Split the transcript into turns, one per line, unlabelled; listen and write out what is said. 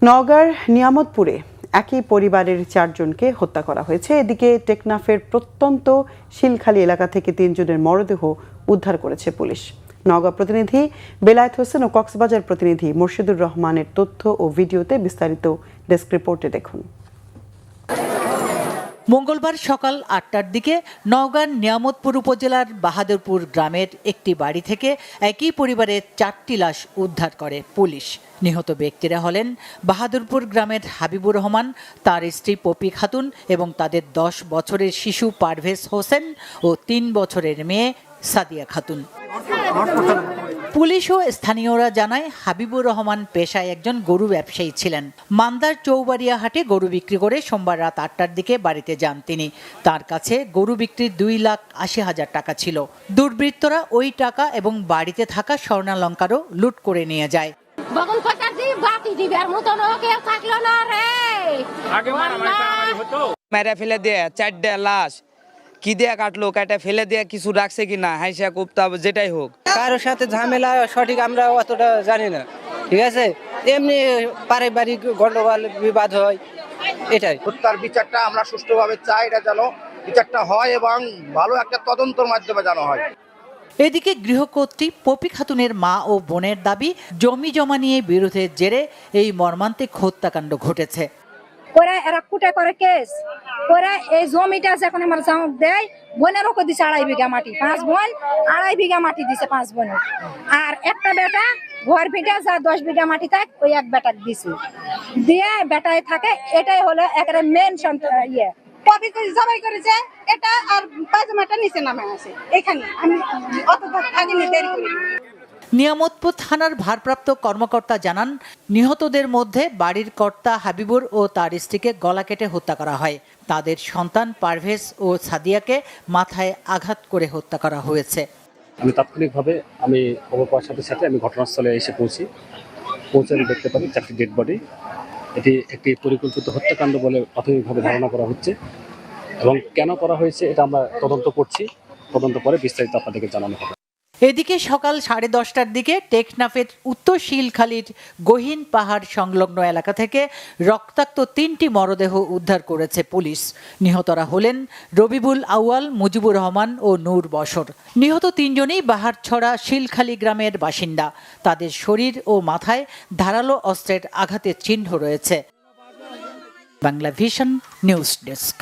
নওগাঁর নিয়ামতপুরে একই পরিবারের 4 জনকে হত্যা করা হয়েছে। এদিকে টেকনাফের প্রত্যন্ত শিলখালী এলাকা থেকে 3 জনের মরদেহ উদ্ধার করেছে পুলিশ। নওগাঁ প্রতিনিধি বেলায়েত হোসেন ও কক্সবাজার প্রতিনিধি মুর্শিদুর রহমানের তথ্য ও ভিডিওতে বিস্তারিত ডেস্ক রিপোর্টে দেখুন।
মঙ্গলবার সকাল 8টার দিকে নওগাঁর নিয়ামতপুর উপজেলার বাহাদুরপুর গ্রামের একটি বাড়ি থেকে একই পরিবারের 4টি লাশ উদ্ধার করে পুলিশ। নিহত ব্যক্তিরা হলেন বাহাদুরপুর গ্রামের হাবিবুর রহমান, তার স্ত্রী পপি খাতুন এবং তাদের 10 বছরের শিশু পারভেজ হোসেন ও 3 বছরের মেয়ে সাদিয়া খাতুন। পুলিশ ও স্থানীয়রা জানায় হাবিবুর রহমান পেশায় একজন গরু ব্যবসায়ী ছিলেন। মান্দার চৌবাড়িয়া হাটে গরু বিক্রি করে সোমবার রাত 8টার দিকে বাড়িতে যান তিনি। তার কাছে গরু বিক্রির 2,80,000 টাকা ছিল। দুর্বৃত্তরা ওই টাকা এবং বাড়িতে থাকা স্বর্ণালঙ্কারও লুট করে নিয়ে যায়।
মেরে ফেলে দিয়ে 4টা লাশ কি দিয়ে কাটলো, কাটা ফেলে দিয়ে কিছু রাখছে কিনা, হাইসা কুপ্তা যেটাই হোক।
কারোর সাথে ঝামেলা সঠিক আমরা অতটা জানি না, ঠিক আছে। এমনি পারিবারিক গন্ডগোল বিবাদ হয়, এটাই।
হত্যার বিচারটা আমরা সুষ্ঠুভাবে চাই, এটা যেন বিচারটা হয় এবং ভালো একটা তদন্তের মাধ্যমে জানা হয়।
এদিকে গৃহকর্ত্রী পপি খাতুনের মা ও বোনের দাবি, জমি জমা নিয়ে বিরোধের জেরে এই মর্মান্তিক হত্যাকাণ্ড ঘটেছে।
ওরা এরা কুটে করে কেস ওরা এই জমিটা যখন আমার জামক দেয়, বোনেরও দিছে 2.5 বিঘা মাটি, 5 বোন 2.5 বিঘা মাটি দিছে 5 বোনের। আর একটা বেটা ঘর ভিটা যা 10 বিঘা মাটি থাক ওই এক বেটাক দিছে, দিয়ে বেটায় থাকে। এটাই হলো একেবারে মেন ইয়ে।
পপি করে জবাই করেছে এটা, আর পায়জামাটা নিচে নামে আছে এখানে। আমি অত থাকিনি, দেরি করি।
নিয়ামতপুর থানার ভারপ্রাপ্ত কর্মকর্তা জানান, নিহতদের মধ্যে বাড়ির কর্তা হাবিবুর ও তার স্ত্রীকে গলা কেটে হত্যা করা হয়। তাদের সন্তান পারভেজ ও সাদিয়াকে মাথায় আঘাত করে হত্যা করা হয়েছে।
আমি তাৎক্ষণিকভাবে খবর পাওয়ার সাথে সাথে আমি ঘটনাস্থলে এসে পৌঁছে আমি দেখতে পারি 4টি ডেড বডি। এটি একটি পরিকল্পিত হত্যাকাণ্ড বলে প্রাথমিকভাবে ধারণা করা হচ্ছে এবং কেন করা হয়েছে এটা আমরা তদন্ত করছি। তদন্ত করে বিস্তারিত আপনাদেরকে জানানো হবে।
এদিকে সকাল 10:30টার দিকে টেকনাফের উত্তর শিলখালীর গহীন পাহাড় সংলগ্ন এলাকা থেকে রক্তাক্ত 3টি মরদেহ উদ্ধার করেছে পুলিশ। নিহতরা হলেন রবিবুল আউয়াল, মুজিবুর রহমান ও নূর বশর। নিহত 3 জনই বাহারছড়া শিলখালী গ্রামের বাসিন্দা। তাদের শরীর ও মাথায় ধারালো অস্ত্রের আঘাতের চিহ্ন রয়েছে। Bangla vision news desk.